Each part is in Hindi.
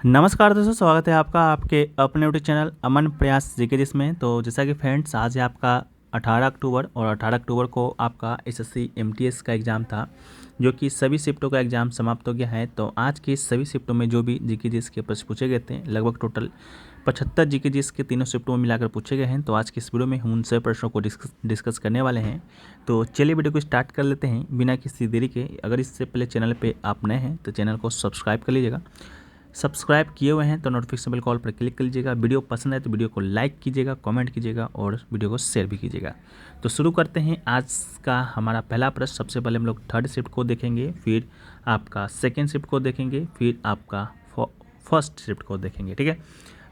नमस्कार दोस्तों, स्वागत है आपका आपके अपने यूट्यूब चैनल अमन प्रयास जीके जिसमें। तो जैसा कि फ्रेंड्स, आज है आपका 18 अक्टूबर और 18 अक्टूबर को आपका एसएससी एमटीएस का एग्ज़ाम था, जो कि सभी शिफ्टों का एग्ज़ाम समाप्त हो गया है। तो आज के सभी शिफ्टों में जो भी जीके जीएस के प्रश्न पूछे गए थे, लगभग टोटल 75 जीके जीएस के तीनों शिफ्टों में मिलाकर पूछे गए हैं। तो आज के इस वीडियो में हम उन सभी प्रश्नों को डिस्कस करने वाले हैं। तो चलिए वीडियो को स्टार्ट कर लेते हैं बिना किसी देरी के। अगर इससे पहले चैनल पर आप नए हैं तो चैनल को सब्सक्राइब कर लीजिएगा। सब्सक्राइब किए हुए हैं तो नोटिफिकेशन बेल कॉल पर क्लिक कर लीजिएगा। वीडियो पसंद है तो वीडियो को लाइक कीजिएगा, कमेंट कीजिएगा और वीडियो को शेयर भी कीजिएगा। तो शुरू करते हैं आज का हमारा पहला प्रश्न। सबसे पहले हम लोग थर्ड शिफ्ट को देखेंगे, फिर आपका सेकेंड शिफ्ट को देखेंगे, फिर आपका फर्स्ट शिफ्ट को देखेंगे। ठीक है,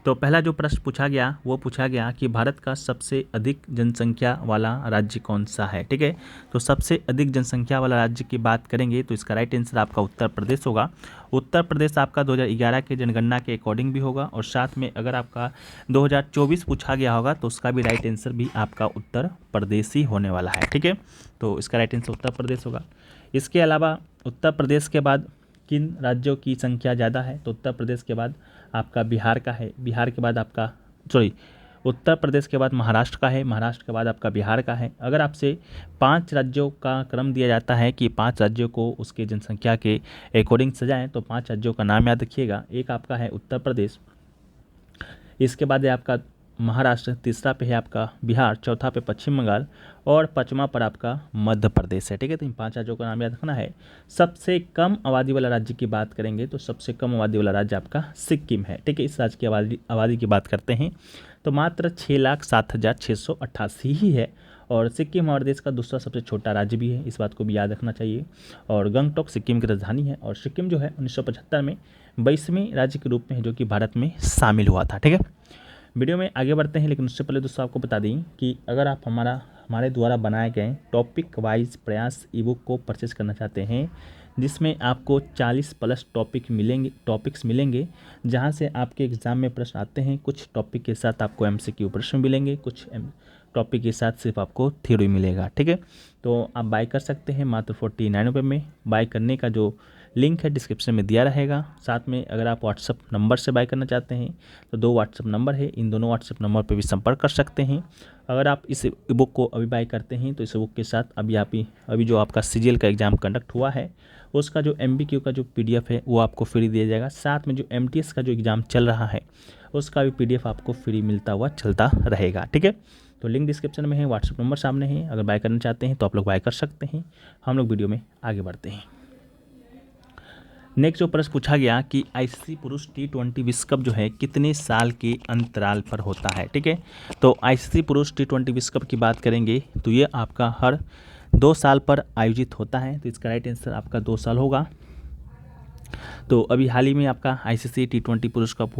तो पहला जो प्रश्न पूछा गया वो पूछा गया कि भारत का सबसे अधिक जनसंख्या वाला राज्य कौन सा है। ठीक है, तो सबसे अधिक जनसंख्या वाला राज्य की बात करेंगे तो इसका राइट आंसर आपका उत्तर प्रदेश होगा। उत्तर प्रदेश आपका 2011 के जनगणना के अकॉर्डिंग भी होगा, और साथ में अगर आपका 2024 पूछा गया होगा तो उसका भी राइट आंसर भी आपका उत्तर प्रदेश ही होने वाला है। ठीक है, तो इसका राइट आंसर उत्तर प्रदेश होगा। इसके अलावा उत्तर प्रदेश के बाद किन राज्यों की संख्या ज़्यादा है, तो उत्तर प्रदेश के बाद आपका बिहार का है, बिहार के बाद आपका उत्तर प्रदेश के बाद महाराष्ट्र का है, महाराष्ट्र के बाद आपका बिहार का है। अगर आपसे 5 राज्यों का क्रम दिया जाता है कि 5 राज्यों को उसके जनसंख्या के अकॉर्डिंग सजाएं, तो 5 राज्यों का नाम याद रखिएगा। एक आपका है उत्तर प्रदेश, इसके बाद है आपका महाराष्ट्र, तीसरा पे है आपका बिहार, चौथा पे पश्चिम बंगाल और पाँचवा पर आपका मध्य प्रदेश है। ठीक है, तो इन 5 राज्यों का नाम याद रखना है। सबसे कम आबादी वाला राज्य की बात करेंगे तो सबसे कम आबादी वाला राज्य आपका सिक्किम है। ठीक है, इस राज्य की आबादी की बात करते हैं तो मात्र 6,07,688 ही है, और सिक्किम हमारे देश का दूसरा सबसे छोटा राज्य भी है, इस बात को भी याद रखना चाहिए। और गंगटोक सिक्किम की राजधानी है, और सिक्किम जो है 1975 में 22वें राज्य के रूप में है जो कि भारत में शामिल हुआ था। ठीक है, वीडियो में आगे बढ़ते हैं, लेकिन उससे पहले दोस्तों आपको बता दें कि अगर आप हमारे द्वारा बनाए गए टॉपिक वाइज प्रयास ई बुक को परचेज करना चाहते हैं, जिसमें आपको 40+ टॉपिक्स मिलेंगे, जहां से आपके एग्ज़ाम में प्रश्न आते हैं। कुछ टॉपिक के साथ आपको MCQ प्रश्न मिलेंगे, कुछ टॉपिक के साथ सिर्फ आपको थ्योरी मिलेगा। ठीक है, तो आप बाय कर सकते हैं मात्र 49 रुपये में। बाय करने का जो लिंक है डिस्क्रिप्शन में दिया रहेगा। साथ में अगर आप व्हाट्सअप नंबर से बाय करना चाहते हैं तो 2 व्हाट्सअप नंबर है, इन दोनों व्हाट्सअप नंबर पर भी संपर्क कर सकते हैं। अगर आप इस बुक को अभी बाय करते हैं तो इस बुक के साथ अभी जो आपका CGL का एग्ज़ाम कंडक्ट हुआ है उसका जो MBQ का जो PDF है वो आपको फ्री दिया जाएगा। साथ में जो MTS का जो एग्ज़ाम चल रहा है उसका भी PDF आपको फ्री मिलता हुआ चलता रहेगा। ठीक है, तो लिंक डिस्क्रिप्शन में है, व्हाट्सअप नंबर सामने है। अगर बाय करना चाहते हैं तो आप लोग बाय कर सकते हैं। हम लोग वीडियो में आगे बढ़ते हैं। नेक्स्ट जो प्रश्न पूछा गया कि ICC पुरुष T20 विश्व कप जो है कितने साल के अंतराल पर होता है। ठीक है, तो ICC पुरुष T20 विश्व कप की बात करेंगे तो ये आपका हर 2 साल पर आयोजित होता है, तो इसका राइट आंसर आपका 2 साल होगा। तो अभी हाल ही में आपका ICC T20 पुरुष कप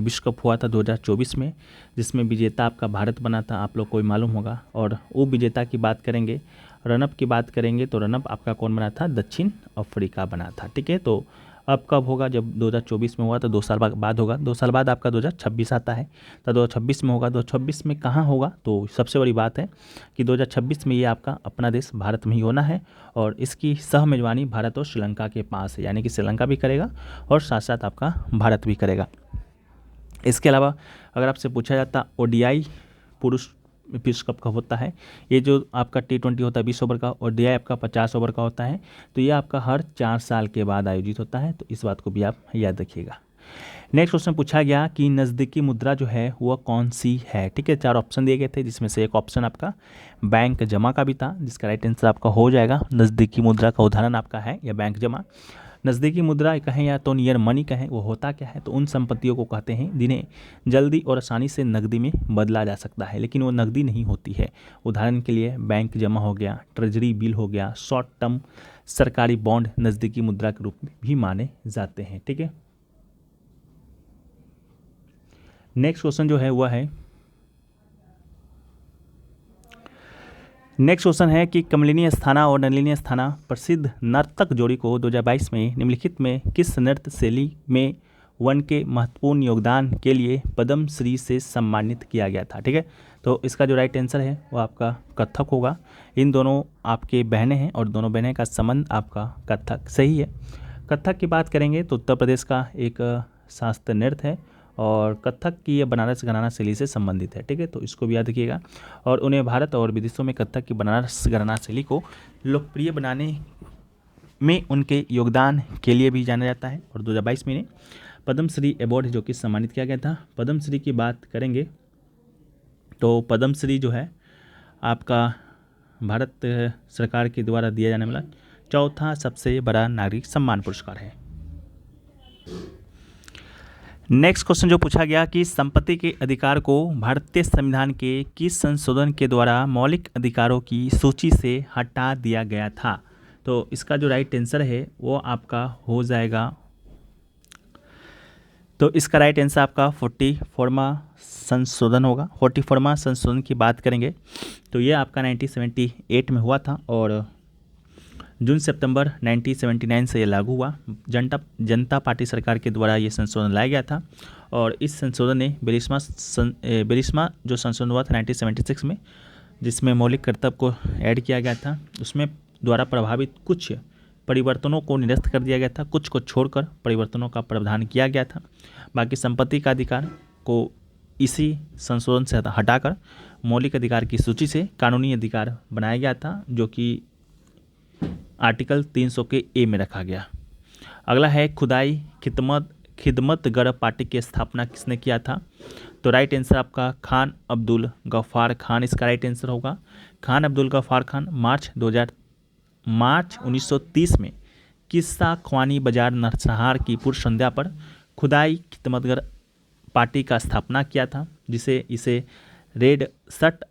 विश्व कप हुआ था 2024 में, जिसमें विजेता आपका भारत बना था, आप लोग को भी मालूम होगा। और उप विजेता की बात करेंगे, रनअप की बात करेंगे तो रनअप आपका कौन बना था, दक्षिण अफ्रीका बना था। ठीक है, तो अब कब होगा, जब 2024 में हुआ तो 2 साल बाद होगा। 2 साल बाद आपका 2026 आता है, तो 2026 में होगा। 2026 में कहाँ होगा, तो सबसे बड़ी बात है कि 2026 में ये आपका अपना देश भारत में ही होना है, और इसकी सह मेजबानी भारत और श्रीलंका के पास है, यानी कि श्रीलंका भी करेगा और साथ साथ आपका भारत भी करेगा। इसके अलावा अगर आपसे पूछा जाता ODI पुरुष विश्व कप कब होता है, ये जो आपका T20 होता है 20 ओवर का, और ODI आपका 50 ओवर का होता है, तो ये आपका हर 4 साल के बाद आयोजित होता है, तो इस बात को भी आप याद रखिएगा। नेक्स्ट क्वेश्चन पूछा गया कि नज़दीकी मुद्रा जो है वह कौन सी है। ठीक है, 4 ऑप्शन दिए गए थे, जिसमें से एक ऑप्शन आपका बैंक जमा का भी था, जिसका राइट आंसर आपका हो जाएगा नज़दीकी मुद्रा का उदाहरण आपका है या बैंक जमा। नज़दीकी मुद्रा कहें या तो नियर मनी कहें, वो होता क्या है, तो उन संपत्तियों को कहते हैं जिन्हें जल्दी और आसानी से नकदी में बदला जा सकता है, लेकिन वो नकदी नहीं होती है। उदाहरण के लिए बैंक जमा हो गया, ट्रेजरी बिल हो गया, शॉर्ट टर्म सरकारी बॉन्ड नज़दीकी मुद्रा के रूप में भी माने जाते हैं। ठीक है, नेक्स्ट क्वेश्चन जो है वह है, नेक्स्ट क्वेश्चन है कि कमलिनी अस्थाना और नलिनी अस्थाना प्रसिद्ध नर्तक जोड़ी को 2022 में निम्नलिखित में किस नृत्य शैली में वन के महत्वपूर्ण योगदान के लिए पद्म श्री से सम्मानित किया गया था। ठीक है, तो इसका जो राइट आंसर है वो आपका कथक होगा। इन दोनों आपके बहनें हैं और दोनों बहनें का संबंध आपका कथक सही है। कथक की बात करेंगे तो उत्तर प्रदेश का एक शास्त्रीय नृत्य है और कथक की ये बनारस घराना शैली से संबंधित है। ठीक है, तो इसको भी याद रखिएगा। और उन्हें भारत और विदेशों में कथक की बनारस घराना शैली को लोकप्रिय बनाने में उनके योगदान के लिए भी जाना जाता है। और 2022 में पद्मश्री अवार्ड जो कि सम्मानित किया गया था। पद्मश्री की बात करेंगे तो पद्मश्री जो है आपका भारत सरकार के द्वारा दिया जाने वाला चौथा सबसे बड़ा नागरिक सम्मान पुरस्कार है। नेक्स्ट क्वेश्चन जो पूछा गया कि संपत्ति के अधिकार को भारतीय संविधान के किस संशोधन के द्वारा मौलिक अधिकारों की सूची से हटा दिया गया था। तो इसका जो राइट आंसर है वो आपका हो जाएगा, तो इसका राइट आंसर आपका 44वां संशोधन होगा। 44वां संशोधन की बात करेंगे तो ये आपका 1978 में हुआ था और जून सितंबर 1979 से ये लागू हुआ। जनता पार्टी सरकार के द्वारा ये संशोधन लाया गया था और इस संशोधन ने 42वां जो संशोधन हुआ था 1976 में, जिसमें मौलिक कर्तव्य को ऐड किया गया था, उसमें द्वारा प्रभावित कुछ परिवर्तनों को निरस्त कर दिया गया था, कुछ को छोड़कर परिवर्तनों का प्रावधान किया गया था। बाकी संपत्ति का अधिकार को इसी संशोधन से हटाकर मौलिक अधिकार की सूची से कानूनी अधिकार बनाया गया था, जो कि आर्टिकल 300 के ए में रखा गया। अगला है खुदाई खिदमतगर पार्टी की स्थापना किसने किया था। तो राइट आंसर आपका खान अब्दुल गफ्फार खान इसका राइट आंसर होगा। खान अब्दुल गफ्फार खान मार्च 1930 में किस्सा ख्वानी बाजार नरसंहार की पूर्व संध्या पर खुदाई खिदमतगर पार्टी का स्थापना किया था, जिसे इसे रेड शर्ट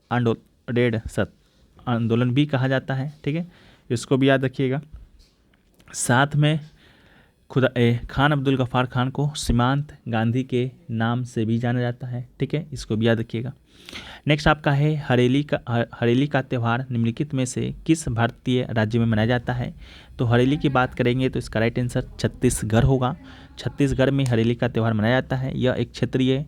आंदोलन भी कहा जाता है। ठीक है, इसको भी याद रखिएगा। साथ में खान अब्दुल गफ्फार खान को सीमांत गांधी के नाम से भी जाना जाता है। ठीक है, इसको भी याद रखिएगा। नेक्स्ट आपका है हरेली का त्यौहार निम्नलिखित में से किस भारतीय राज्य में मनाया जाता है। तो हरेली की बात करेंगे तो इसका राइट आंसर छत्तीसगढ़ होगा। छत्तीसगढ़ में हरेली का त्यौहार मनाया जाता है। यह एक क्षेत्रीय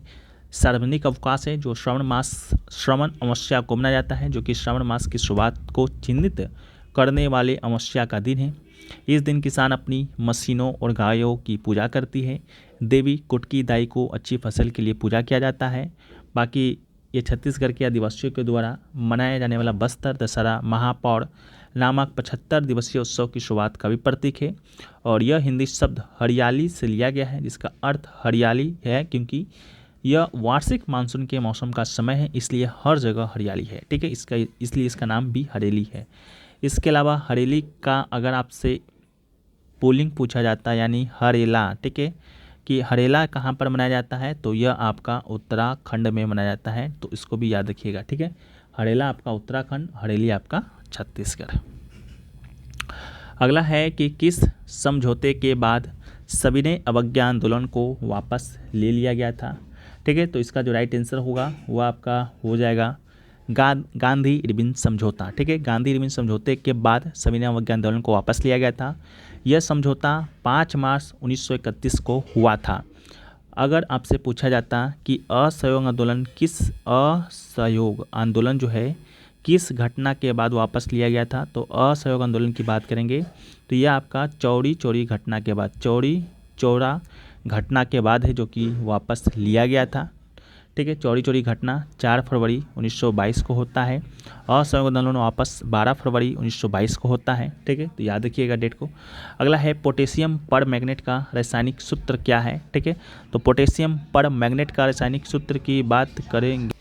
सार्वजनिक अवकाश है जो श्रवण अमावस्या को मनाया जाता है, जो कि श्रावण मास की शुरुआत को चिन्हित करने वाले अमावस्या का दिन है। इस दिन किसान अपनी मशीनों और गायों की पूजा करती है। देवी कुटकी दाई को अच्छी फसल के लिए पूजा किया जाता है। बाकी ये छत्तीसगढ़ के आदिवासियों के द्वारा मनाया जाने वाला बस्तर दशहरा महापौर नामक 75 दिवसीय उत्सव की शुरुआत का भी प्रतीक है। और यह हिंदी शब्द हरियाली से लिया गया है, जिसका अर्थ हरियाली है, क्योंकि यह वार्षिक मानसून के मौसम का समय है, इसलिए हर जगह हरियाली है। ठीक है, इसलिए इसका नाम भी हरेली है। इसके अलावा हरेली का अगर आपसे पुल्लिंग पूछा जाता है यानी हरेला, ठीक है, कि हरेला कहाँ पर मनाया जाता है, तो यह आपका उत्तराखंड में मनाया जाता है, तो इसको भी याद रखिएगा। ठीक है, हरेला आपका उत्तराखंड, हरेली आपका छत्तीसगढ़। अगला है कि किस समझौते के बाद सविनय अवज्ञा आंदोलन को वापस ले लिया गया था। ठीक है, तो इसका जो राइट आंसर होगा वो आपका हो जाएगा गांधी इरविन समझौता। ठीक है, गांधी इरविन समझौते के बाद सविनय अवज्ञा आंदोलन को वापस लिया गया था। यह समझौता 5 मार्च 1931 को हुआ था। अगर आपसे पूछा जाता कि असहयोग आंदोलन जो है किस घटना के बाद वापस लिया गया था, तो असहयोग आंदोलन की बात करेंगे तो यह आपका चौरी चौरी घटना के बाद, चौरी चौरा घटना के बाद है जो कि वापस लिया गया था। ठीक है, चौरी चौरी घटना 4 फरवरी 1922 को होता है। असहयोग आंदोलन वापस 12 फरवरी 1922 को होता है। ठीक है, तो याद रखिएगा डेट को। अगला है पोटेशियम पर मैग्नेट का रासायनिक सूत्र क्या है। ठीक है, तो पोटेशियम पर मैग्नेट का रासायनिक सूत्र की बात करेंगे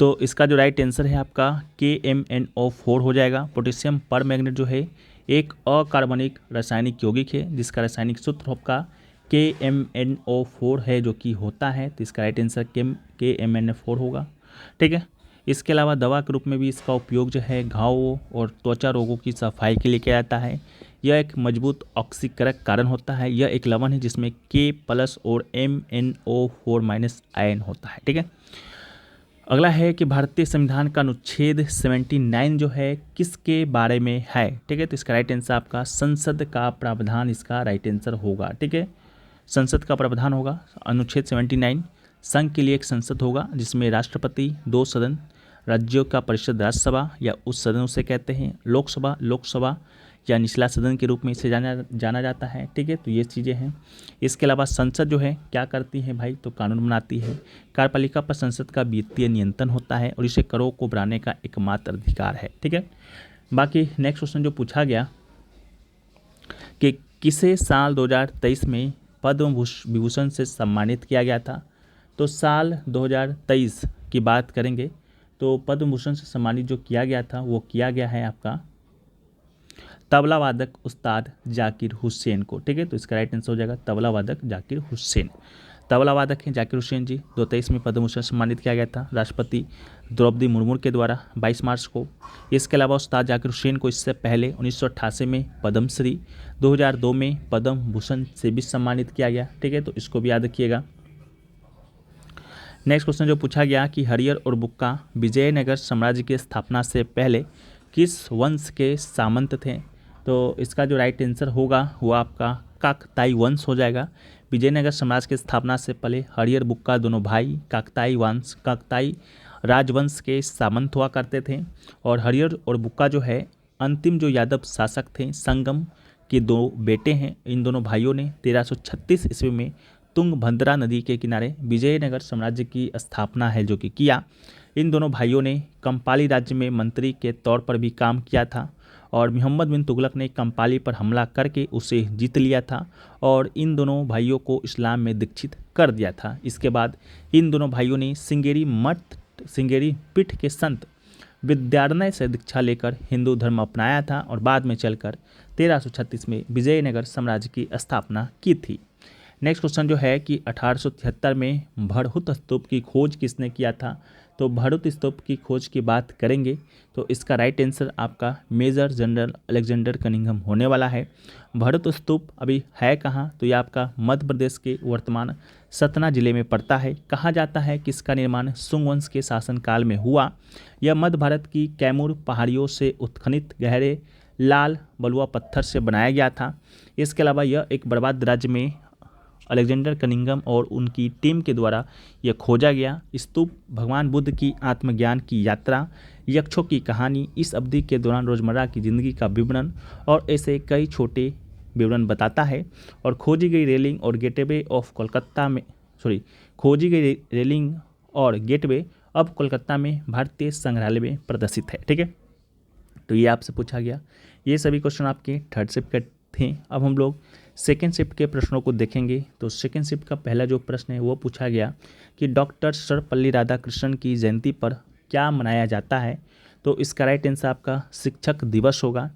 तो इसका जो राइट आंसर है आपका KMnO4 हो जाएगा। पोटेशियम पर मैग्नेट जो है एक अकार्बनिक रासायनिक यौगिक है, जिसका रासायनिक सूत्र आपका KMnO4 है जो कि होता है, तो इसका राइट आंसर KMnO4 होगा। ठीक है, इसके अलावा दवा के रूप में भी इसका उपयोग जो है घावों और त्वचा रोगों की सफाई के लिए किया जाता है। यह एक मजबूत ऑक्सीकरक कारण होता है। यह एक लवण है जिसमें K+ और MnO4- आयन होता है। ठीक है, अगला है कि भारतीय संविधान का अनुच्छेद 79 जो है किसके बारे में है। ठीक है, तो इसका राइट आंसर आपका संसद का प्रावधान इसका राइट आंसर होगा। ठीक है, संसद का प्रावधान होगा। अनुच्छेद 79 संघ के लिए एक संसद होगा जिसमें राष्ट्रपति, 2 सदन, राज्यों का परिषद राज्यसभा या उस सदन उसे कहते हैं, लोकसभा या निचला सदन के रूप में इसे जाना जाता है। ठीक है, तो ये चीज़ें हैं। इसके अलावा संसद जो है क्या करती है भाई, तो कानून बनाती है। कार्यपालिका पर संसद का वित्तीय नियंत्रण होता है और इसे करों को बढ़ाने का एकमात्र अधिकार है। ठीक है, बाकी नेक्स्ट क्वेश्चन जो पूछा गया कि किसे साल 2023 में पद्म विभूषण से सम्मानित किया गया था, तो साल 2023 की बात करेंगे तो पद्म भूषण से सम्मानित जो किया गया था वो किया गया है आपका तबला वादक उस्ताद जाकिर हुसैन को। ठीक है, तो इसका राइट आंसर हो जाएगा तबला वादक जाकिर हुसैन। तबला वादक हैं जाकिर हुसैन जी, 2023 में पद्म भूषण सम्मानित किया गया था राष्ट्रपति द्रौपदी मुर्मू के द्वारा 22 मार्च को। इसके अलावा उस्ताद जाकिर हुसैन को इससे पहले 1988 में पद्मश्री, 2002 में पद्म भूषण से भी सम्मानित किया गया। ठीक है, तो इसको भी याद रखिएगा। नेक्स्ट क्वेश्चन जो पूछा गया कि हरियर और बुक्का विजयनगर साम्राज्य की स्थापना से पहले किस वंश के सामंत थे, तो इसका जो राइट आंसर होगा वो आपका काकताई वंश हो जाएगा। विजयनगर साम्राज्य की स्थापना से पहले हरियर बुक्का दोनों भाई काकताई राजवंश के सामंत हुआ करते थे। और हरियर और बुक्का जो है अंतिम जो यादव शासक थे संगम के 2 बेटे हैं। इन दोनों भाइयों ने 1336 ईस्वी में तुंगभद्रा नदी के किनारे विजयनगर साम्राज्य की स्थापना है जो कि किया। इन दोनों भाइयों ने कंपाली राज्य में मंत्री के तौर पर भी काम किया था और मोहम्मद बिन तुगलक ने कंपाली पर हमला करके उसे जीत लिया था और इन दोनों भाइयों को इस्लाम में दीक्षित कर दिया था। इसके बाद इन दोनों भाइयों ने सिंगेरी पीठ के संत विद्यारण्य से दीक्षा लेकर हिंदू धर्म अपनाया था और बाद में चलकर 1336 में विजयनगर साम्राज्य की स्थापना की थी। नेक्स्ट क्वेश्चन जो है कि 1873 में भरहुत स्तूप की खोज किसने किया था, तो भरहुत स्तूप की खोज की बात करेंगे तो इसका राइट आंसर आपका मेजर जनरल अलेक्जेंडर कनिंघम होने वाला है। भरहुत स्तूप अभी है कहाँ, तो ये आपका मध्य प्रदेश के वर्तमान सतना जिले में पड़ता है। कहा जाता है कि इसका निर्माण सुंग वंश के शासनकाल में हुआ। यह मध्य भारत की कैमूर पहाड़ियों से उत्खनित गहरे लाल बलुआ पत्थर से बनाया गया था। इसके अलावा यह एक बर्बाद राज्य में अलेक्जेंडर कनिंघम और उनकी टीम के द्वारा यह खोजा गया। स्तूप भगवान बुद्ध की आत्मज्ञान की यात्रा, यक्षों की कहानी, इस अवधि के दौरान रोजमर्रा की जिंदगी का विवरण और ऐसे कई छोटे विवरण बताता है। और खोजी गई रेलिंग और गेटवे अब कोलकाता में भारतीय संग्रहालय में प्रदर्शित है। ठीक है, तो ये आपसे पूछा गया। ये सभी क्वेश्चन आपके थर्ड शिफ्ट के थे। अब हम लोग सेकेंड शिफ्ट के प्रश्नों को देखेंगे। तो सेकेंड शिफ्ट का पहला जो प्रश्न है वो पूछा गया कि डॉक्टर सर्वपल्ली राधाकृष्णन की जयंती पर क्या मनाया जाता है, तो इसका राइट आंसर आपका शिक्षक दिवस होगा।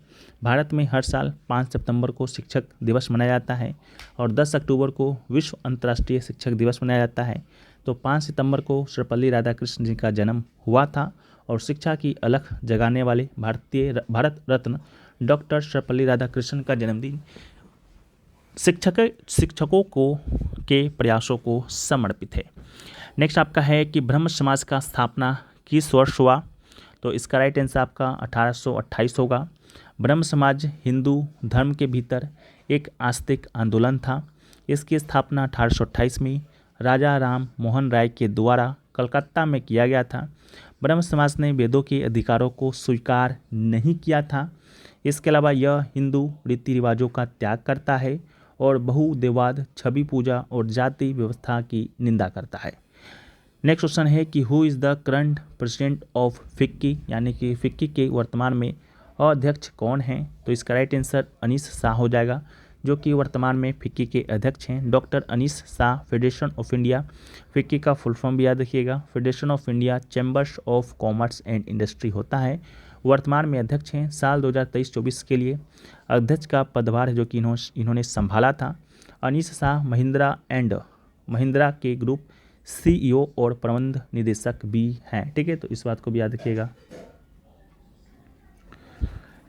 भारत में हर साल 5 सितंबर को शिक्षक दिवस मनाया जाता है और 10 अक्टूबर को विश्व अंतर्राष्ट्रीय शिक्षक दिवस मनाया जाता है। तो 5 सितंबर को सर्वपल्ली राधाकृष्णन जी का जन्म हुआ था और शिक्षा की अलख जगाने वाले भारत रत्न डॉक्टर सर्वपल्ली राधाकृष्णन का जन्मदिन शिक्षकों के प्रयासों को समर्पित है। नेक्स्ट आपका है कि ब्रह्म समाज का स्थापना किस वर्ष हुआ, तो इसका राइट आंसर आपका 1828 होगा। ब्रह्म समाज हिंदू धर्म के भीतर एक आस्तिक आंदोलन था। इसकी स्थापना 1828 में राजा राम मोहन राय के द्वारा कलकत्ता में किया गया था। ब्रह्म समाज ने वेदों के अधिकारों को स्वीकार नहीं किया था। इसके अलावा यह हिंदू रीति रिवाजों का त्याग करता है और बहुदेववाद, छवि पूजा और जाति व्यवस्था की निंदा करता है। नेक्स्ट क्वेश्चन है कि who is the current president of FICCI, यानी कि फिक्की के वर्तमान में अध्यक्ष कौन हैं, तो इसका राइट आंसर अनीस शाह हो जाएगा, जो कि वर्तमान में फिक्की के अध्यक्ष हैं। Doctor Anis Shah federation of India, FICCI का फुल फॉर्म भी याद रखिएगा, federation of India chambers of commerce and industry होता है। वर्तमान में अध्यक्ष हैं। साल 2023-24 के लिए अध्यक्ष का पदभार है जो कि इन्होंने संभाला था। अनीस शाह महिंद्रा के ग्रुप CEO और प्रबंध निदेशक भी हैं। ठीक है, तो इस बात को भी याद रखिएगा।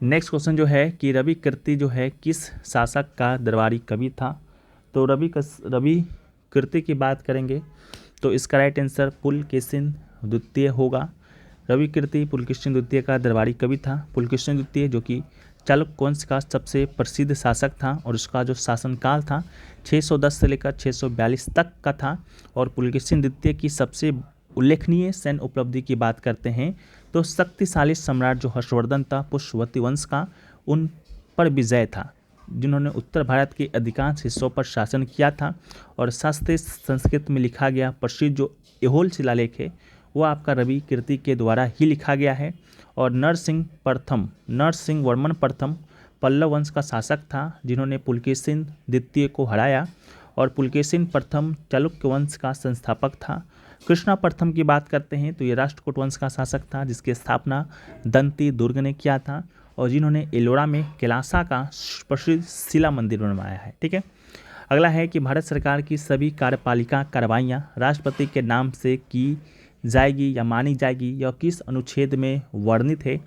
नेक्स्ट क्वेश्चन जो है कि रवि कीर्ति जो है किस शासक का दरबारी कवि था, तो रवि कीर्ति की बात करेंगे तो इसका राइट आंसर पुलकेशिन द्वितीय होगा। रवि कीर्ति पुलकेशिन द्वितीय का दरबारी कवि था। पुलकेशिन द्वितीय जो कि चालुक्य वंश का सबसे प्रसिद्ध शासक था और उसका जो शासनकाल था 610 से लेकर 642 तक का था। और पुलकेशिन द्वितीय की सबसे उल्लेखनीय सैन्य उपलब्धि की बात करते हैं तो शक्तिशाली सम्राट जो हर्षवर्धन था पुष्यवती वंश का, पर विजय था, जिन्होंने उत्तर भारत के अधिकांश हिस्सों पर शासन किया था। और शास्त्रीय संस्कृत में लिखा गया प्रसिद्ध जो ऐहोल शिलालेख है वो आपका रवि कीर्ति के द्वारा ही लिखा गया है। और नरसिंह वर्मन प्रथम पल्लव वंश का शासक था, जिन्होंने पुलकेशिन द्वितीय को हराया। और पुलकेशिन प्रथम चालुक्य वंश का संस्थापक था। कृष्णा प्रथम की बात करते हैं तो ये राष्ट्रकूट वंश का शासक था, जिसकी स्थापना दंती दुर्ग ने किया था और जिन्होंने एलोरा में कैलासा का प्रसिद्ध शिला मंदिर बनवाया है। ठीक है, अगला है कि भारत सरकार की सभी कार्यपालिका कार्रवाइयाँ राष्ट्रपति के नाम से की जाएगी या मानी जाएगी, यह किस अनुच्छेद में वर्णित है?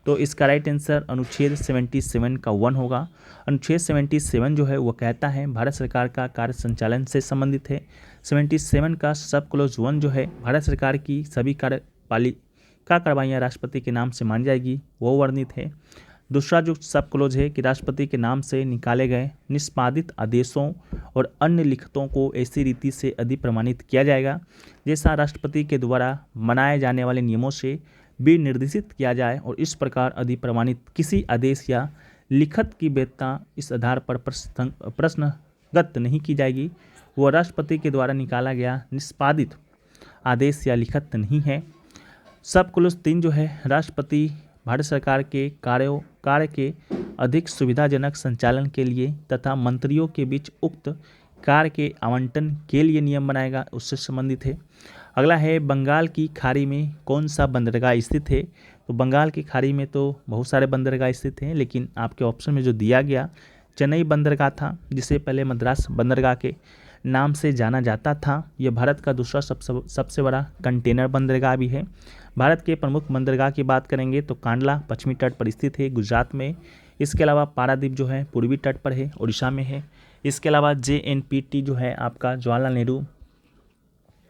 तो इसका राइट आंसर अनुच्छेद 77 का 1 होगा। अनुच्छेद 77 जो है वो कहता है भारत सरकार का कार्य संचालन से संबंधित है। 77 का सब क्लोज 1 जो है भारत सरकार की सभी कार्यपालिका कार्रवाइयाँ राष्ट्रपति के नाम से मानी जाएगी, वो वर्णित है। दूसरा जो सब क्लोज है कि राष्ट्रपति के नाम से निकाले गए निष्पादित आदेशों और अन्य लिखतों को ऐसी रीति से अधिप्रमाणित किया जाएगा जैसा राष्ट्रपति के द्वारा मनाए जाने वाले नियमों से विनिर्देशित किया जाए, और इस प्रकार अधिप्रमाणित किसी आदेश या लिखत की वैधता इस आधार पर प्रश्नगत नहीं की जाएगी। वह राष्ट्रपति के द्वारा निकाला गया निष्पादित आदेश या लिखत नहीं है। सब क्लोज 3 जो है राष्ट्रपति भारत सरकार के कार्य के अधिक सुविधाजनक संचालन के लिए तथा मंत्रियों के बीच उक्त कार्य के आवंटन के लिए नियम बनाएगा, उससे संबंधित है। अगला है बंगाल की खाड़ी में कौन सा बंदरगाह स्थित है? तो बंगाल की खाड़ी में तो बहुत सारे बंदरगाह स्थित हैं, लेकिन आपके ऑप्शन में जो दिया गया चेन्नई बंदरगाह था, जिसे पहले मद्रास बंदरगाह के नाम से जाना जाता था। यह भारत का दूसरा सबसे बड़ा कंटेनर बंदरगाह भी है। भारत के प्रमुख बंदरगाह की बात करेंगे तो कांडला पश्चिमी तट पर स्थित है गुजरात में। इसके अलावा पारादीप जो है पूर्वी तट पर है, उड़ीसा में है। इसके अलावा JNPT जो है आपका जवाहरलाल नेहरू,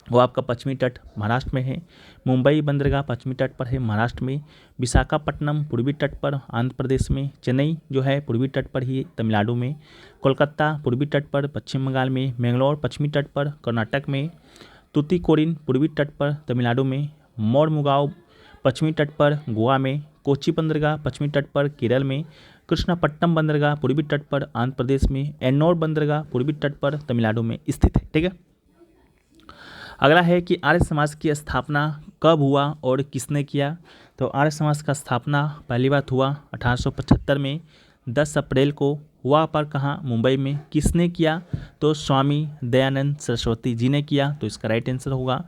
वो आपका पश्चिमी तट महाराष्ट्र में है। मुंबई बंदरगाह पश्चिमी तट पर है महाराष्ट्र में। विशाखापट्टनम पूर्वी तट पर आंध्र प्रदेश में। चेन्नई जो है पूर्वी तट पर ही तमिलनाडु में। कोलकाता पूर्वी तट पर पश्चिम बंगाल में। मैंगलोर पश्चिमी तट पर कर्नाटक में। तूतीकोरिन पूर्वी तट पर तमिलनाडु में। मोरमुगाओ पश्चिमी तट पर गोवा में। कोच्चि बंदरगाह पश्चिमी तट पर केरल में। कृष्णापट्टनम बंदरगाह पूर्वी तट पर आंध्र प्रदेश में। एन्नोर बंदरगाह पूर्वी तट पर तमिलनाडु में स्थित है। ठीक है, अगला है कि आर्य समाज की स्थापना कब हुआ और किसने किया? तो आर्य समाज का स्थापना पहली बार हुआ 1875 में 10 अप्रैल को हुआ, पर कहाँ? मुंबई में। किसने किया? तो स्वामी दयानंद सरस्वती जी ने किया। तो इसका राइट आंसर होगा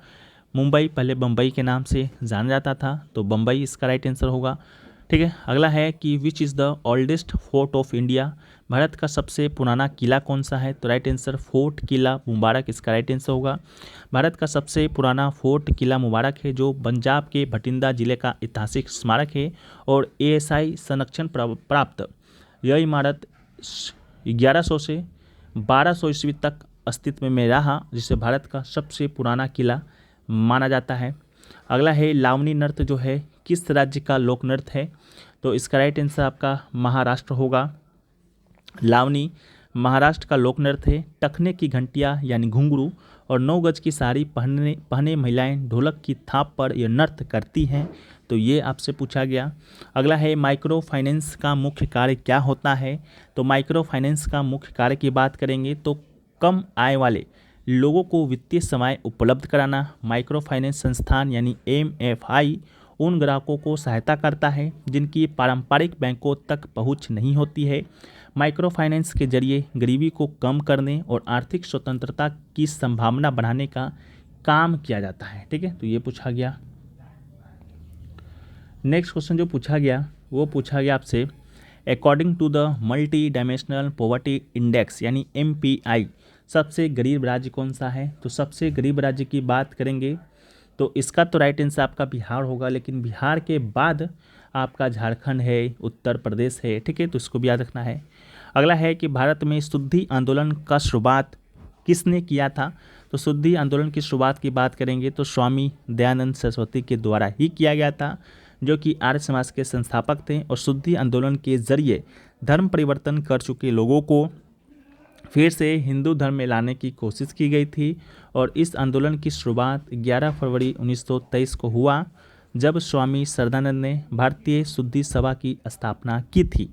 मुंबई, पहले बम्बई के नाम से जाना जाता था, तो बम्बई इसका राइट आंसर होगा। ठीक है, अगला है कि which is the oldest fort of India? Bharat का सबसे पुराना किला कौन सा है? तो राइट आंसर फोर्ट किला मुबारक इसका राइट आंसर होगा। भारत का सबसे पुराना फोर्ट किला मुबारक है, जो पंजाब के भटिंडा जिले का ऐतिहासिक स्मारक है और ASI संरक्षण प्राप्त। यह इमारत 1100 से 1200 ईस्वी तक अस्तित्व में रहा, जिसे भारत का सबसे पुराना किला माना जाता है। अगला है लावनी नृत्य जो है किस राज्य का लोक नृत्य है? तो इसका राइट आंसर आपका महाराष्ट्र होगा। लावनी महाराष्ट्र का लोक नृत्य है। टखने की घंटियाँ यानी घुंघरू और 9 गज की साड़ी पहने महिलाएं ढोलक की थाप पर यह नृत्य करती हैं। तो ये आपसे पूछा गया। अगला है माइक्रो फाइनेंस का मुख्य कार्य क्या होता है? तो माइक्रो फाइनेंस का मुख्य कार्य की बात करेंगे तो कम आय वाले लोगों को वित्तीय सेवाएं उपलब्ध कराना। माइक्रो फाइनेंस संस्थान यानी MFI उन ग्राहकों को सहायता करता है जिनकी पारंपरिक बैंकों तक पहुंच नहीं होती है। माइक्रो फाइनेंस के जरिए गरीबी को कम करने और आर्थिक स्वतंत्रता की संभावना बढ़ाने का काम किया जाता है। ठीक है, तो ये पूछा गया। नेक्स्ट क्वेश्चन जो पूछा गया वो पूछा गया आपसे, according to the multi dimensional poverty index यानी MPI सबसे गरीब राज्य कौन सा है? तो सबसे गरीब राज्य की बात करेंगे तो इसका तो राइट आंसर आपका बिहार होगा, लेकिन बिहार के बाद आपका झारखंड है, उत्तर प्रदेश है। ठीक है, तो इसको भी याद रखना है। अगला है कि भारत में शुद्धि आंदोलन का शुरुआत किसने किया था? तो शुद्धि आंदोलन की शुरुआत की बात करेंगे तो स्वामी दयानंद सरस्वती के द्वारा ही किया गया था, जो कि आर्य समाज के संस्थापक थे और शुद्धि आंदोलन के जरिए धर्म परिवर्तन कर चुके लोगों को फिर से हिंदू धर्म में लाने की कोशिश की गई थी। और इस आंदोलन की शुरुआत 11 फरवरी 1923 को हुआ, जब स्वामी श्रद्धानंद ने भारतीय शुद्धि सभा की स्थापना की थी।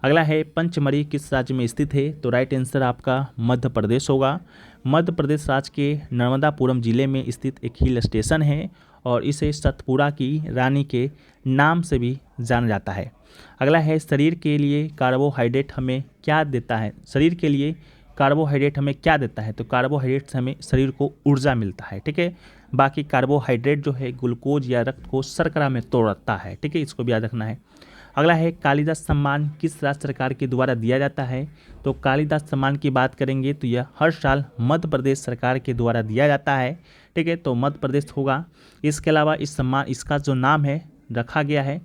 अगला है पंचमढ़ी किस राज्य में स्थित है? तो राइट आंसर आपका मध्य प्रदेश होगा। मध्य प्रदेश राज्य के नर्मदापुरम जिले में स्थित एक हिल स्टेशन है और इसे सतपुड़ा की रानी के नाम से भी जाना जाता है। अगला है शरीर के लिए कार्बोहाइड्रेट हमें क्या देता है? शरीर के लिए कार्बोहाइड्रेट हमें क्या देता है? तो कार्बोहाइड्रेट से हमें शरीर को ऊर्जा मिलता है, ठीक है। बाकी कार्बोहाइड्रेट जो है ग्लूकोज या रक्त को शर्करा में तोड़ता है, ठीक है, इसको भी याद रखना है। अगला है कालिदास सम्मान किस राज्य सरकार के द्वारा दिया जाता है? तो कालिदास सम्मान की बात करेंगे तो यह हर साल मध्य प्रदेश सरकार के द्वारा दिया जाता है, ठीक है, तो मध्य प्रदेश होगा। इसके अलावा इस सम्मान इसका जो नाम है रखा गया है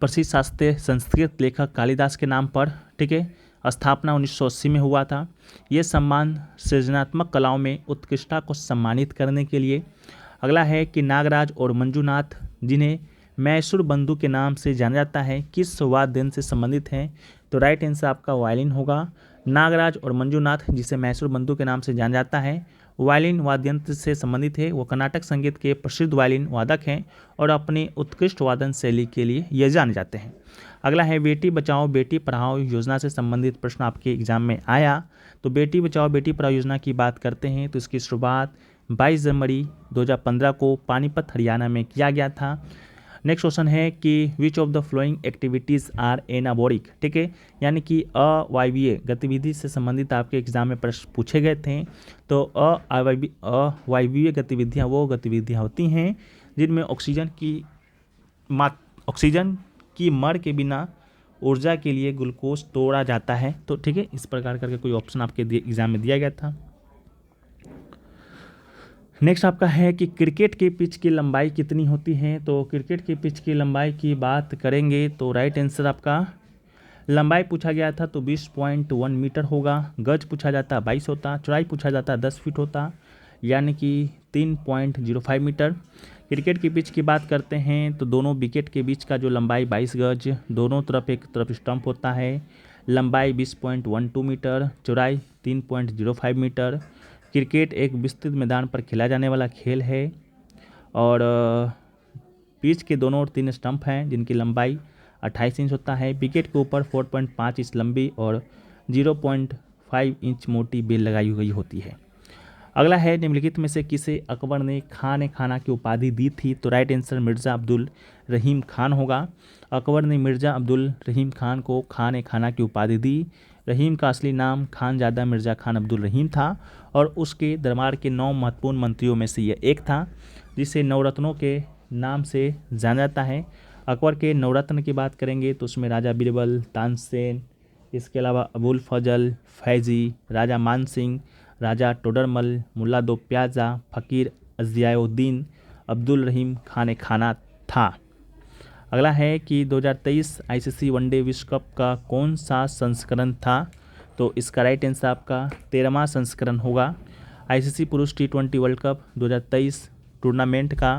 प्रसिद्ध शास्त्रीय संस्कृत लेखक कालिदास के नाम पर, ठीक है। स्थापना 1980 में हुआ था। ये सम्मान सृजनात्मक कलाओं में उत्कृष्टता को सम्मानित करने के लिए। अगला है कि नागराज और मंजूनाथ जिन्हें मैसूर बंधु के नाम से जाना जाता है किस वाद्य यंत्र से संबंधित हैं? तो राइट आंसर आपका वायलिन होगा। नागराज और मंजूनाथ जिसे मैसूर बंधु के नाम से जाना जाता है वायलिन वाद्य यंत्र से संबंधित है। वो कर्नाटक संगीत के प्रसिद्ध वायलिन वादक हैं और अपनी उत्कृष्ट वादन शैली के लिए ये जाने जाते हैं। अगला है बेटी बचाओ बेटी पढ़ाओ योजना से संबंधित प्रश्न आपके एग्जाम में आया। तो बेटी बचाओ बेटी पढ़ाओ योजना की बात करते हैं तो इसकी शुरुआत 22 जनवरी 2015 को पानीपत हरियाणा में किया गया था। नेक्स्ट क्वेश्चन है कि which of the following activities are anabolic, ठीक है, यानी कि अवायवीय गतिविधि से संबंधित आपके एग्जाम में प्रश्न पूछे गए थे। तो अवायवीय गतिविधियाँ वो गतिविधियाँ होती हैं जिनमें ऑक्सीजन की मर के बिना ऊर्जा के लिए ग्लूकोज तोड़ा जाता है। तो ठीक है, इस प्रकार करके कोई ऑप्शन आपके एग्जाम में दिया गया था। नेक्स्ट आपका है कि क्रिकेट के पिच की लंबाई कितनी होती है? तो क्रिकेट के पिच की लंबाई की बात करेंगे तो राइट आंसर आपका लंबाई पूछा गया था तो 20.1 मीटर होगा। गज पूछा जाता 22 होता, चौड़ाई पूछा जाता 10 फीट होता, यानी कि 3.05 मीटर। क्रिकेट की पिच की बात करते हैं तो दोनों विकेट के बीच का जो लंबाई 22 गज, दोनों तरफ एक तरफ स्टंप होता है, लंबाई 20.12 मीटर, चौड़ाई 3.05 मीटर। क्रिकेट एक विस्तृत मैदान पर खेला जाने वाला खेल है और पिच के दोनों ओर 3 स्टंप हैं जिनकी लंबाई 28 इंच होता है। विकेट के ऊपर 4.5 इंच लंबी और 0.5 इंच मोटी बेल लगाई गई होती है। अगला है निम्नलिखित में से किसे अकबर ने खान ए खाना की उपाधि दी थी? तो राइट आंसर मिर्ज़ा अब्दुल रहीम खान होगा। अकबर ने मिर्ज़ा अब्दुल रहीम खान को खान ए खाना की उपाधि दी। रहीम का असली नाम खानजादा मिर्ज़ा खान अब्दुल रहीम था और उसके दरबार के 9 महत्वपूर्ण मंत्रियों में से यह एक था जिसे नवरत्नों के नाम से जाना जाता है। अकबर के नवरत्न की बात करेंगे तो उसमें राजा बीरबल, तानसेन, इसके अलावा अबुल फजल, फैज़ी, राजा मान सिंह, राजा टोडरमल, मुल्ला दो प्याजा, फ़कीर अज़ियाउद्दीन, अब्दुल रहीम खान ए खाना था। अगला है कि 2023 आईसीसी वनडे विश्व कप का कौन सा संस्करण था? तो इसका राइट आंसर आपका 13वां संस्करण होगा। आईसीसी पुरुष T20 वर्ल्ड कप 2023 टूर्नामेंट का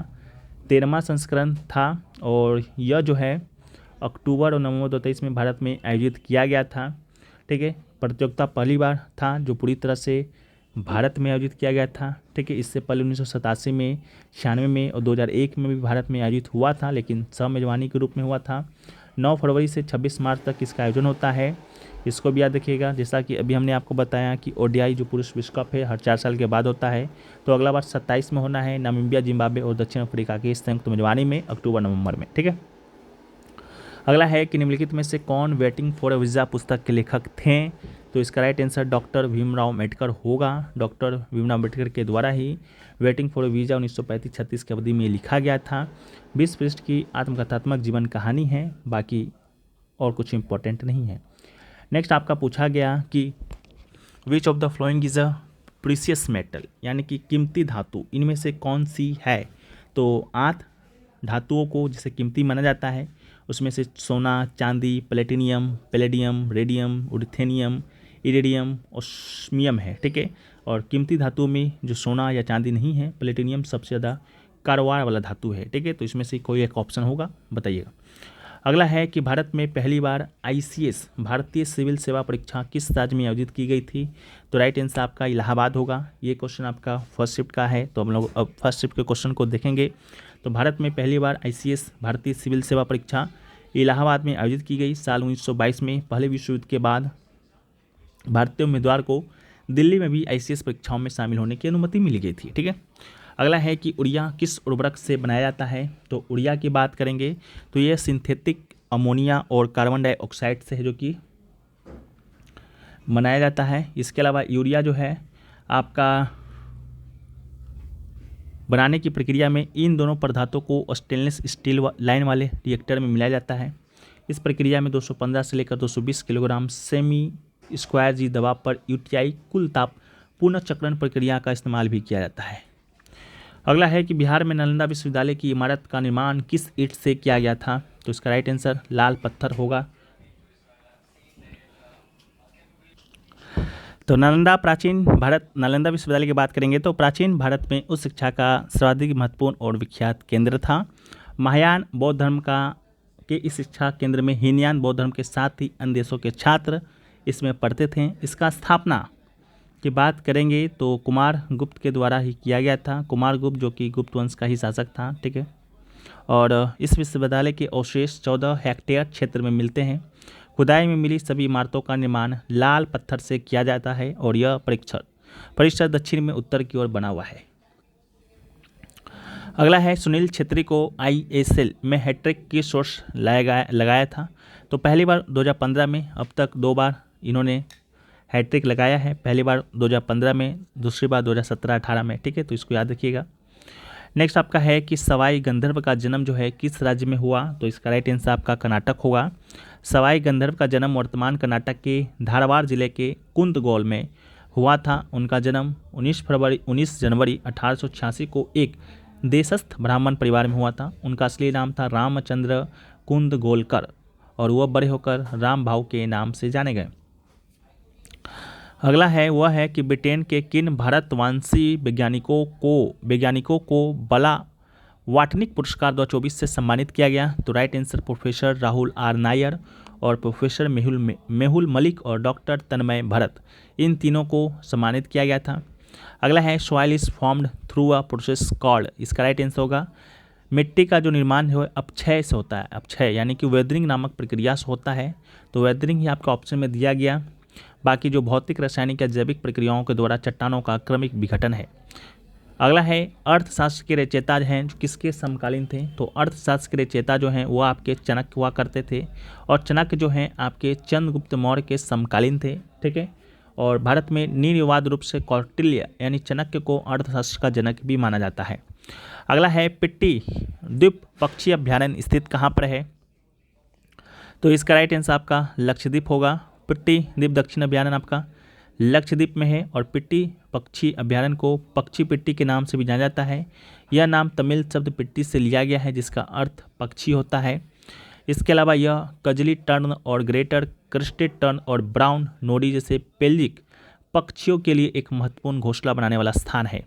13वां संस्करण था और यह जो है अक्टूबर और नवंबर 2023 में भारत में आयोजित किया गया था। ठीक है, प्रतियोगिता पहली बार था जो पूरी तरह से भारत में आयोजित किया गया था। ठीक है, इससे पहले 1987 में, 96 में और 2001 में भी भारत में आयोजित हुआ था, लेकिन सह मेजबानी के रूप में हुआ था। 9 फरवरी से 26 मार्च तक इसका आयोजन होता है, इसको भी याद रखिएगा। जैसा कि अभी हमने आपको बताया कि ओडीआई जो पुरुष विश्व कप है हर 4 साल के बाद होता है, तो अगला बार 27 में होना है। नामीबिया, जिम्बाब्वे और दक्षिण अफ्रीका की संयुक्त मेजबानी में अक्टूबर नवंबर में। ठीक है, अगला है कि निम्नलिखित में से कौन वेटिंग फॉर अ वीज़ा पुस्तक के लेखक थे? तो इसका right answer doctor Bhimrao Ambedkar होगा। डॉक्टर भीमराव अम्बेडकर के द्वारा ही वेटिंग फॉर अ वीज़ा 1935-36 की अवधि में लिखा गया था। 20 पृष्ठ की आत्मकथात्मक जीवन कहानी है, बाकी और कुछ इंपॉर्टेंट नहीं है। नेक्स्ट आपका पूछा गया कि which of the following is a precious metal, यानी कि कीमती धातु इनमें से कौन सी है? तो 8 धातुओं को जिसे कीमती माना जाता है उसमें से सोना, चांदी, platinum, palladium, radium, ruthenium, iridium, osmium है। ठीक है, और कीमती धातुओं में जो सोना या चांदी नहीं है, प्लेटिनियम सबसे ज़्यादा कारोबार वाला धातु है। ठीक है, तो इसमें से कोई एक ऑप्शन होगा, बताइएगा। अगला है कि भारत में पहली बार आईसीएस भारतीय सिविल सेवा परीक्षा किस राज्य में आयोजित की गई थी? तो राइट आंसर आपका इलाहाबाद होगा। ये क्वेश्चन आपका फर्स्ट शिफ्ट का है, तो हम लोग अब फर्स्ट शिफ्ट के क्वेश्चन को देखेंगे। तो भारत में पहली बार आईसीएस भारतीय सिविल सेवा परीक्षा इलाहाबाद में आयोजित की गई। साल 1922 में पहले विश्व युद्ध के बाद भारतीय उम्मीदवार को दिल्ली में भी ICS परीक्षाओं में शामिल होने की अनुमति मिली गई थी। ठीक है, अगला है कि यूरिया किस उर्वरक से बनाया जाता है। तो यूरिया की बात करेंगे तो यह सिंथेटिक अमोनिया और कार्बन डाइऑक्साइड से है जो कि बनाया जाता है। इसके अलावा यूरिया जो है आपका बनाने की प्रक्रिया में इन दोनों पदार्थों को स्टेनलेस स्टील लाइन वाले रिएक्टर में मिलाया जाता है। इस प्रक्रिया में 215 से लेकर 220 किलोग्राम सेमी स्क्वायर जी दबाव पर यूटीआई कुल ताप पुनर्चक्रण प्रक्रिया का इस्तेमाल भी किया जाता है। अगला है कि बिहार में नालंदा विश्वविद्यालय की इमारत का निर्माण किस ईंट से किया गया था। तो इसका राइट आंसर लाल पत्थर होगा। तो नालंदा विश्वविद्यालय की बात करेंगे तो प्राचीन भारत में उच्च शिक्षा का सर्वाधिक महत्वपूर्ण और विख्यात केंद्र था। महायान बौद्ध धर्म के इस शिक्षा केंद्र में हीनयान बौद्ध धर्म के साथ ही अन्य देशों के छात्र इसमें पढ़ते थे। इसका स्थापना की बात करेंगे तो कुमार गुप्त के द्वारा ही किया गया था। कुमार गुप्त जो कि गुप्त वंश का ही शासक था। ठीक है, और इस विश्वविद्यालय के अवशेष 14 हेक्टेयर क्षेत्र में मिलते हैं। खुदाई में मिली सभी इमारतों का निर्माण लाल पत्थर से किया जाता है और यह परिसर दक्षिण में उत्तर की ओर बना हुआ है। अगला है सुनील छेत्री को ISL में हैट्रिक की सोर्स लगाया था। तो पहली बार 2015 में, अब तक 2 बार इन्होंने हैट्रिक लगाया है। पहली बार 2015 में, दूसरी बार 2017-18 में। ठीक है, तो इसको याद रखिएगा। नेक्स्ट आपका है कि सवाई गंधर्व का जन्म जो है किस राज्य में हुआ। तो इसका राइट आंसर आपका कर्नाटक होगा। सवाई गंधर्व का जन्म वर्तमान कर्नाटक के धारवाड़ जिले के कुंदगोल में हुआ था। उनका जन्म 19 जनवरी 1886 को एक देशस्थ ब्राह्मण परिवार में हुआ था। उनका असली नाम था रामचंद्र कुंदगोलकर और वह बड़े होकर राम भाऊ के नाम से जाने गए। अगला है वह है कि ब्रिटेन के किन भारतवंशी वैज्ञानिकों को बला वाटनिक पुरस्कार 2024 से सम्मानित किया गया। तो right answer professor Rahul R Nair और प्रोफेसर मेहुल मलिक और डॉक्टर तन्मय भरत, इन तीनों को सम्मानित किया गया था। अगला है soil is formed through a process called. इसका राइट आंसर होगा मिट्टी का जो निर्माण है अपक्षय से होता है। अपक्षय यानी कि वेदरिंग नामक प्रक्रिया से होता है। तो वेदरिंग ही आपका ऑप्शन में दिया गया। बाकी जो भौतिक, रासायनिक या जैविक प्रक्रियाओं के द्वारा चट्टानों का क्रमिक विघटन है। अगला है अर्थशास्त्र के रचयिता हैं जो किसके समकालीन थे। तो अर्थशास्त्र के रचयिता जो हैं वो आपके चाणक्य हुआ करते थे और चाणक्य जो हैं आपके चंद्रगुप्त मौर्य के समकालीन थे। ठीक है, और भारत में निर्विवाद रूप से कौटिल्य यानी चाणक्य को अर्थशास्त्र का जनक भी माना जाता है। अगला है पिट्टी द्वीप पक्षी अभ्यारण्य स्थित कहाँ पर है। तो इसका राइट आंसर आपका लक्षद्वीप होगा। पिट्टी द्वीप दक्षिण अभ्यारण्य आपका लक्षद्वीप में है और पिट्टी पक्षी अभ्यारण्य को पक्षी पिट्टी के नाम से भी जाना जाता है। यह नाम तमिल शब्द पिट्टी से लिया गया है जिसका अर्थ पक्षी होता है। इसके अलावा यह कजली टर्न और ग्रेटर क्रेस्टेड टर्न और ब्राउन नोडी जैसे पेल्जिक पक्षियों के लिए एक महत्वपूर्ण घोंसला बनाने वाला स्थान है।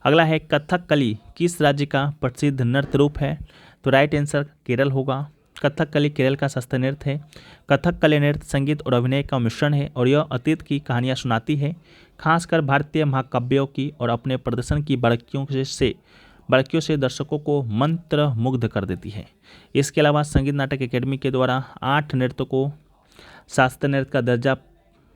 अगला है कथकली किस राज्य का प्रसिद्ध नृत्य रूप है। तो राइट आंसर केरल होगा। कथकली केरल का शास्त्रीय नृत्य है। कथकली नृत्य संगीत और अभिनय का मिश्रण है और यह अतीत की कहानियाँ सुनाती है, खासकर भारतीय महाकाव्यों की, और अपने प्रदर्शन की बारीकियों से दर्शकों को मंत्र मुग्ध कर देती है। इसके अलावा संगीत नाटक अकेडमी के द्वारा 8 नृत्यों को शास्त्रीय नृत्य का दर्जा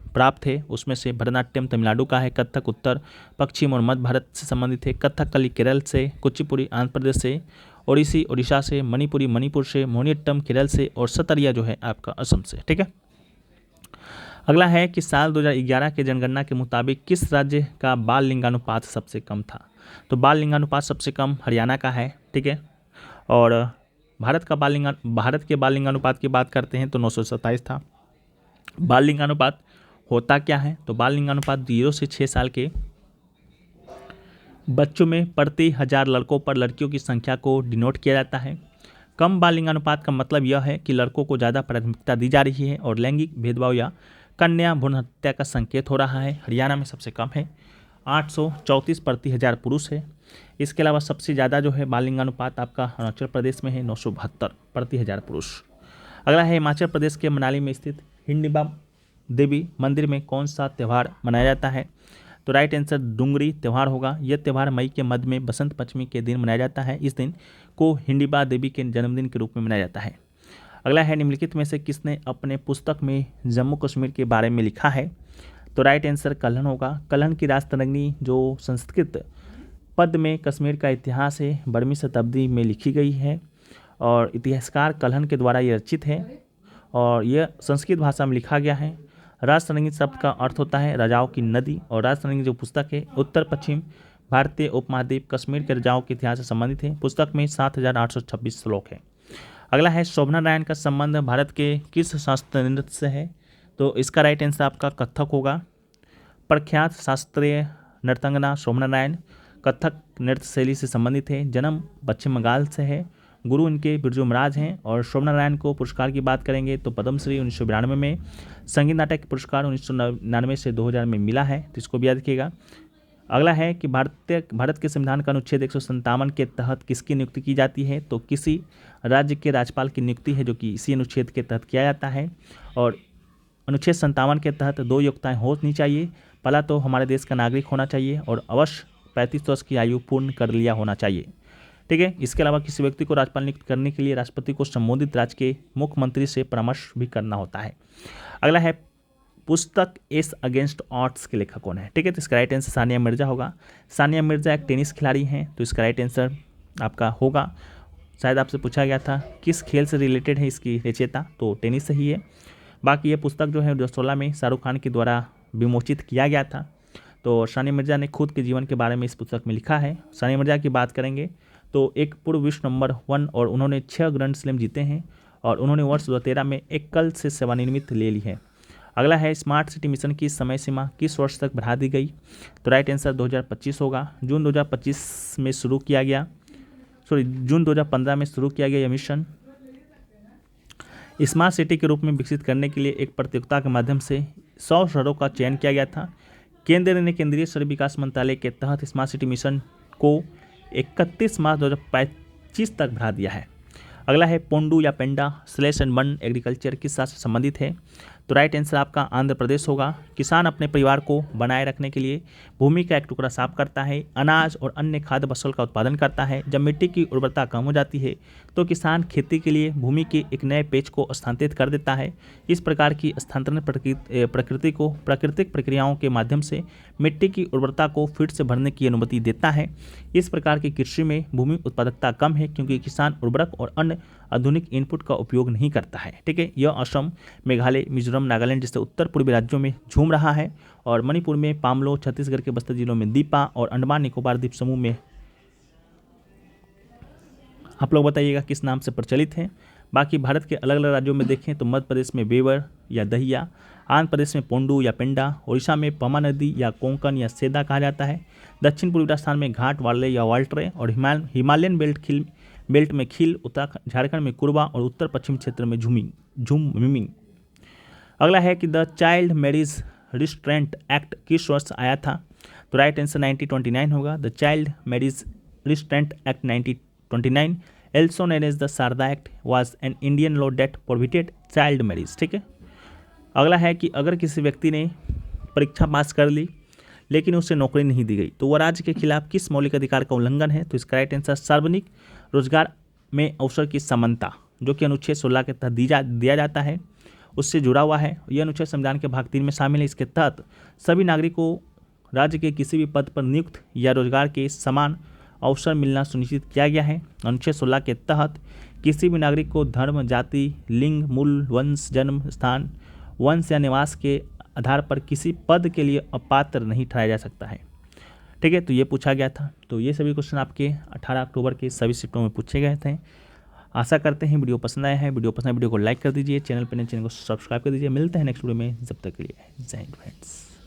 प्राप्त है। उसमें से भरतनाट्यम तमिलनाडु का है, कथक उत्तर पश्चिम और मध्य भारत से संबंधित है, कथकली केरल से, कुचिपुड़ी आंध्र प्रदेश से, ओडिसी उड़ीसा से, मणिपुरी मणिपुर से, मोहिनीअट्टम केरल से और सतरिया जो है आपका असम से। ठीक है, अगला है कि साल 2011 के जनगणना के मुताबिक किस राज्य का बाल लिंगानुपात सबसे कम था। तो बाल लिंगानुपात सबसे कम हरियाणा का है। ठीक है, और भारत के बाल लिंगानुपात की बात करते हैं तो 927 था। बाल लिंगानुपात होता क्या है। तो बाल लिंगानुपात 0 से 6 साल के बच्चों में प्रति 1000 लड़कों पर लड़कियों की संख्या को डिनोट किया जाता है। कम बाल लिंगानुपात का मतलब यह है कि लड़कों को ज़्यादा प्राथमिकता दी जा रही है और लैंगिक भेदभाव या कन्या भ्रूण हत्या का संकेत हो रहा है। हरियाणा में सबसे कम है, 834 प्रति 1000 पुरुष है। इसके अलावा सबसे ज़्यादा जो है बाल लिंगानुपात आपका अरुणाचल प्रदेश में है, 972 प्रति 1000 पुरुष। अगला है हिमाचल प्रदेश के मनाली में स्थित हिंडिबा देवी मंदिर में कौन सा त्यौहार मनाया जाता है। तो राइट आंसर डुंगरी त्यौहार होगा। यह त्यौहार मई के मध्य में बसंत पंचमी के दिन मनाया जाता है। इस दिन को हिंडिबा देवी के जन्मदिन के रूप में मनाया जाता है। अगला है निम्नलिखित में से किसने अपने पुस्तक में जम्मू कश्मीर के बारे में लिखा है? तो राइट आंसर कल्हण होगा। कल्हण की राजतरंगिणी जो संस्कृत पद में कश्मीर का इतिहास है 12वीं शताब्दी में लिखी गई है और इतिहासकार कल्हण के द्वारा ये रचित है और यह संस्कृत भाषा में लिखा गया है। राजतरंगिणी शब्द का अर्थ होता है राजाओं की नदी और राजतरंगिणी जो पुस्तक है उत्तर पश्चिम भारतीय उपमहाद्वीप कश्मीर के राजाओं के इतिहास से संबंधित है। पुस्तक में 7826 श्लोक है। अगला है शोभना नारायण का संबंध भारत के किस शास्त्रीय नृत्य से है? तो इसका राइट आंसर आपका कथक होगा। प्रख्यात शास्त्रीय नर्तंगना शोभना नारायण कथक नृत्य शैली से संबंधित है। जन्म पश्चिम बंगाल से है। गुरु इनके बिरजू महाराज हैं। और शोभना नारायण को पुरस्कार की बात करेंगे तो पद्मश्री 1992 में, संगीत नाटक पुरस्कार 1999 से 2000 में मिला है, तो इसको भी याद रखिएगा। अगला है कि भारत के संविधान का अनुच्छेद 157 के तहत किसकी नियुक्ति की जाती है? तो किसी राज्य के राज्यपाल की नियुक्ति है जो कि इसी अनुच्छेद के तहत किया जाता है। और अनुच्छेद 57 के तहत 2 योग्यताएं होनी चाहिए। पहला तो हमारे देश का नागरिक होना चाहिए और अवश्य 35 वर्ष की आयु पूर्ण कर लिया होना चाहिए। ठीक है। इसके अलावा किसी व्यक्ति को राज्यपाल नियुक्त करने के लिए राष्ट्रपति को संबंधित राज्य के मुख्यमंत्री से परामर्श भी करना होता है। अगला है पुस्तक एस अगेंस्ट ऑड्स के लेखक कौन है? ठीक है, तो इसका राइट आंसर सानिया मिर्जा होगा। सानिया मिर्जा एक टेनिस खिलाड़ी हैं, तो इसका राइट आंसर आपका होगा। शायद आपसे पूछा गया था किस खेल से रिलेटेड है इसकी रचयिता, तो टेनिस से ही है। बाकी ये पुस्तक जो है 2016 में शाहरुख खान के द्वारा विमोचित किया गया था। तो सानिया मिर्जा ने खुद के जीवन के बारे में इस पुस्तक में लिखा है। सानिया मिर्जा की बात करेंगे तो एक पूर्व विश्व नंबर 1 और उन्होंने 6 ग्रैंड स्लैम जीते हैं और उन्होंने वर्ष 2013 में एक कल से सेवानिवृत्ति ले ली है। अगला है स्मार्ट सिटी मिशन की समय सीमा किस वर्ष तक बढ़ा दी गई? तो राइट आंसर 2025 होगा। जून 2025 में शुरू किया गया, जून 2015 में शुरू किया गया यह मिशन स्मार्ट सिटी के रूप में विकसित करने के लिए एक प्रतियोगिता के माध्यम से 100 शहरों का चयन किया गया था। केंद्र ने केंद्रीय शहरी विकास मंत्रालय के तहत स्मार्ट सिटी मिशन को 31 मार्च 2025 तक बढ़ा दिया है। अगला है पोंडू या पेंडा स्लैश एंड बर्न एग्रीकल्चर किस राज्य से संबंधित है? तो राइट आंसर आपका आंध्र प्रदेश होगा। किसान अपने परिवार को बनाए रखने के लिए भूमि का एक टुकड़ा साफ करता है, अनाज और अन्य खाद्य फसल का उत्पादन करता है। जब मिट्टी की उर्वरता कम हो जाती है तो किसान खेती के लिए भूमि के एक नए पेज को स्थानांतरित कर देता है। इस प्रकार की स्थानांतरण प्रकृति को प्राकृतिक प्रक्रियाओं के माध्यम से मिट्टी की उर्वरता को फिर से भरने की अनुमति देता है। इस प्रकार की कृषि में भूमि उत्पादकता कम है क्योंकि किसान उर्वरक और अन्य आधुनिक इनपुट का उपयोग नहीं करता है। ठीक है, यह असम, मेघालय, मिजोरम, नागालैंड जैसे उत्तर पूर्वी राज्यों में झूम रहा है और मणिपुर में पामलो, छत्तीसगढ़ के बस्तर जिलों में दीपा और अंडमान निकोबार द्वीप समूह में आप लोग बताइएगा किस नाम से प्रचलित है। बाकी भारत के अलग अलग राज्यों में देखें तो मध्य प्रदेश में बेवर या दहिया, आंध्र प्रदेश में पोंडू या पेंडा, उड़ीसा में पमा नदी या कोंकण या सेदा कहा जाता है, दक्षिण पूर्वी राजस्थान में घाट वाले या वाल्टरे और हिमालयन बेल्ट में खील, उत्तराखंड झारखंड में कुरबा और उत्तर पश्चिम क्षेत्र में झुमिंग। अगला है कि the child marriage restraint act किस वर्ष आया था? तो राइट आंसर 1929 होगा। The child marriage restraint act 1929 also known as the Sharda act was an Indian law that prohibited child marriage। ठीक है। अगला है कि अगर किसी व्यक्ति ने परीक्षा पास कर ली लेकिन उसे नौकरी नहीं दी गई तो वह राज्य के खिलाफ किस मौलिक अधिकार का उल्लंघन है? तो इसका राइट आंसर सार्वजनिक रोजगार में अवसर की समानता जो कि अनुच्छेद 16 के तहत दिया जाता है उससे जुड़ा हुआ है। यह अनुच्छेद संविधान के भाग 3 में शामिल है। इसके तहत सभी नागरिकों को राज्य के किसी भी पद पर नियुक्त या रोजगार के समान अवसर मिलना सुनिश्चित किया गया है। अनुच्छेद 16 के तहत किसी भी नागरिक को धर्म, जाति, लिंग, मूल, वंश, जन्म स्थान, वंश या निवास के आधार पर किसी पद के लिए अपात्र नहीं ठहराया जा सकता है। ठीक है, तो ये पूछा गया था। तो ये सभी क्वेश्चन आपके 18 अक्टूबर के सभी शिफ्टों में पूछे गए थे। आशा करते हैं वीडियो पसंद आया है। वीडियो को लाइक कर दीजिए, चैनल को सब्सक्राइब कर दीजिए। मिलते हैं नेक्स्ट वीडियो में, जब तक के लिए जय हिंद फ्रेंड्स।